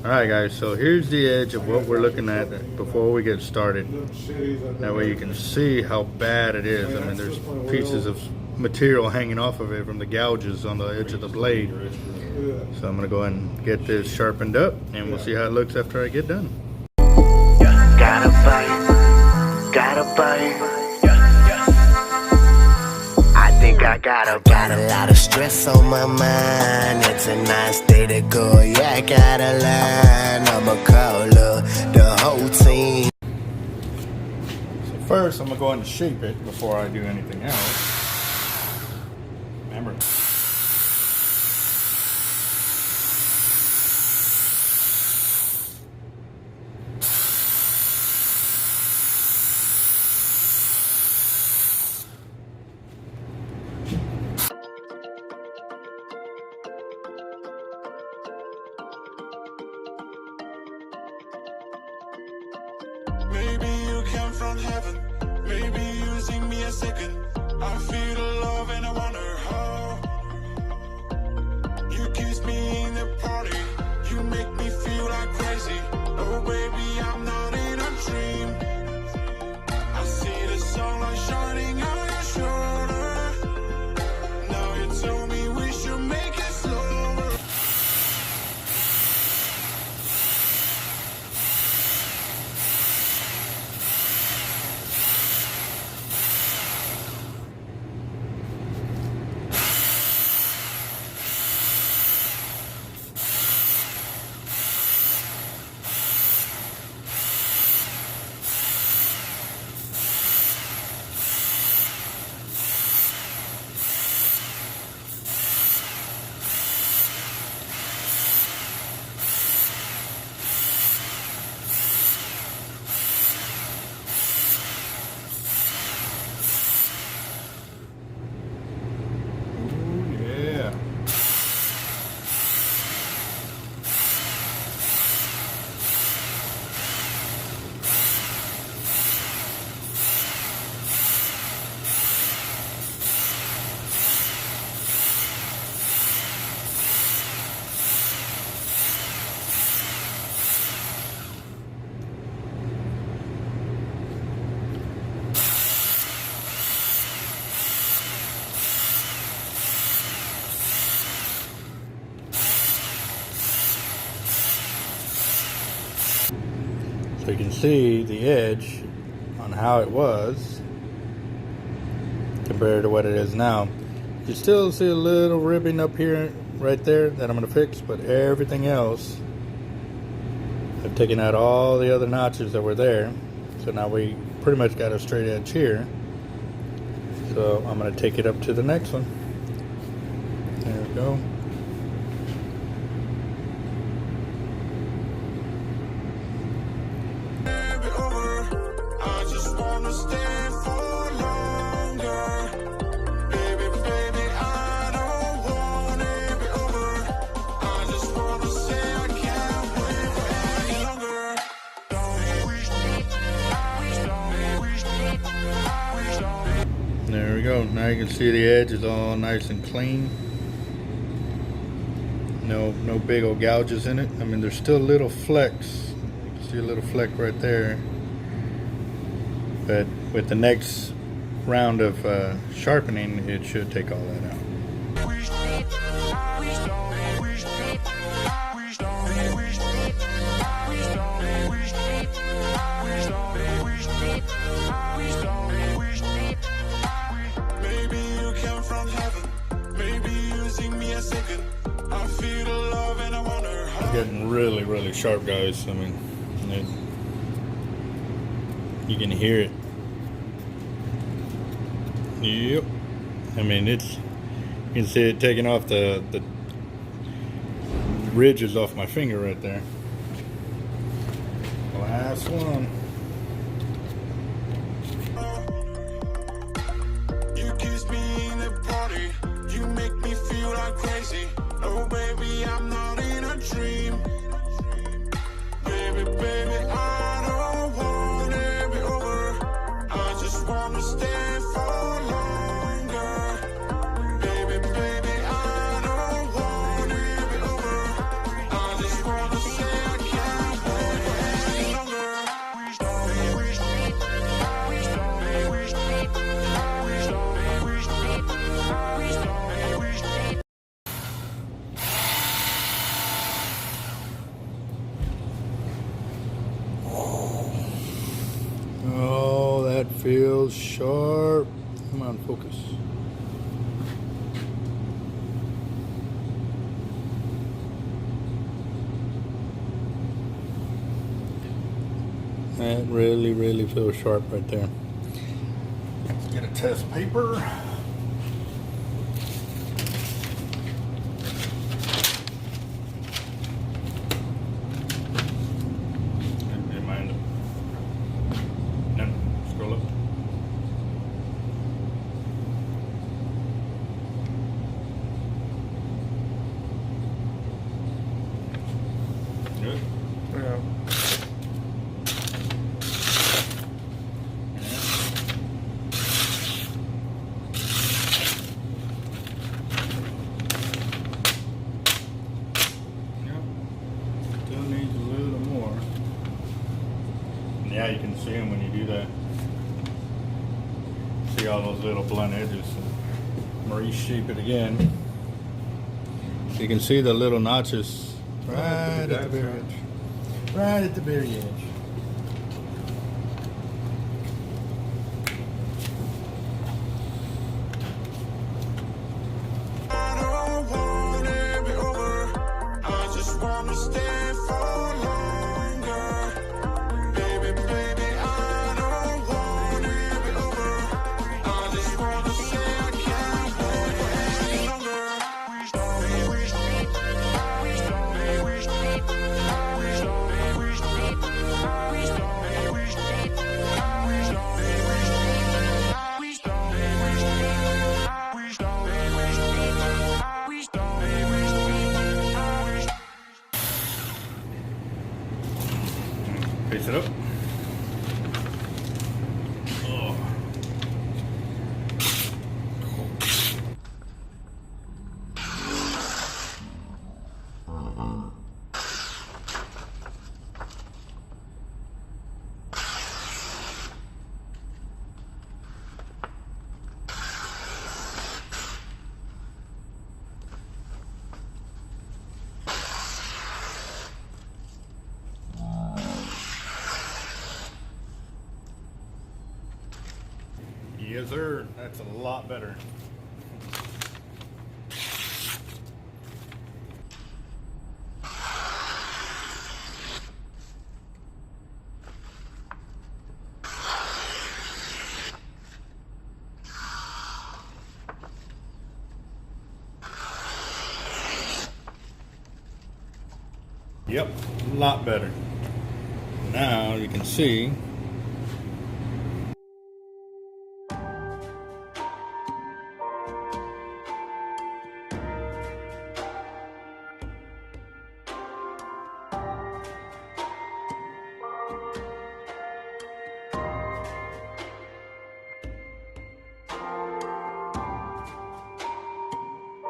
Alright guys, so here's the edge of what we're looking at before we get started. That way you can see how bad it is. I mean, there's pieces of material hanging off of it from the gouges on the edge of the blade. So I'm gonna go ahead and get this sharpened up and we'll see how it looks after I get done. Gotta bite, gotta bite. I think I got a lot of stress on my mind. It's a nice day to go. Yeah, I got a line. I'ma call the whole team. So first, I'm gonna go ahead and shape it before I do anything else. Remember. Maybe you came from heaven, maybe you sing me a second. I feel the love and I wonder how. You kiss me in the party, you make me feel like crazy. Oh baby, I'm not in a dream. I see the sunlight shining on your shoulder. Now you tell me we should make it slower. So you can see the edge on how it was compared to what it is now. You still see a little ribbing up here right there that I'm going to fix, but everything else, I've taken out all the other notches that were there. So now we pretty much got a straight edge here. So I'm going to take it up to the next one. There we go. There we go. Now you can see the edge is all nice and clean. No big old gouges in it. I mean, there's still little flecks. You can see a little fleck right there. But with the next round of sharpening, it should take all that out. Maybe you came from heaven, maybe you sing me a second. I feel the love and I wonder how. It's getting really sharp, guys. I mean, you can hear it. Yep. I mean, you can see it taking off the ridges off my finger right there. Last one. You kiss me in the party, you make me feel like crazy. Oh baby, I'm not in a dream. Baby, I don't want it be over. I just wanna stay for longer. Baby, I don't want it be over. I just wanna say I feels sharp. Come on, focus. That really, really feels sharp right there. Let's get a test paper. No, scroll up. Good. Yeah. Still needs a little more. Yeah, you can see them when you do that. See all those little blunt edges. Marie shape it again. You can see the little notches right at the very edge. Right at the very edge. I don't want it be over. I just want to stay for longer. Baby, baby, I don't want it be over. I just want to say I can't wait any longer. Face it up. Oh. Yes, sir. That's a lot better. Yep, a lot better. Now you can see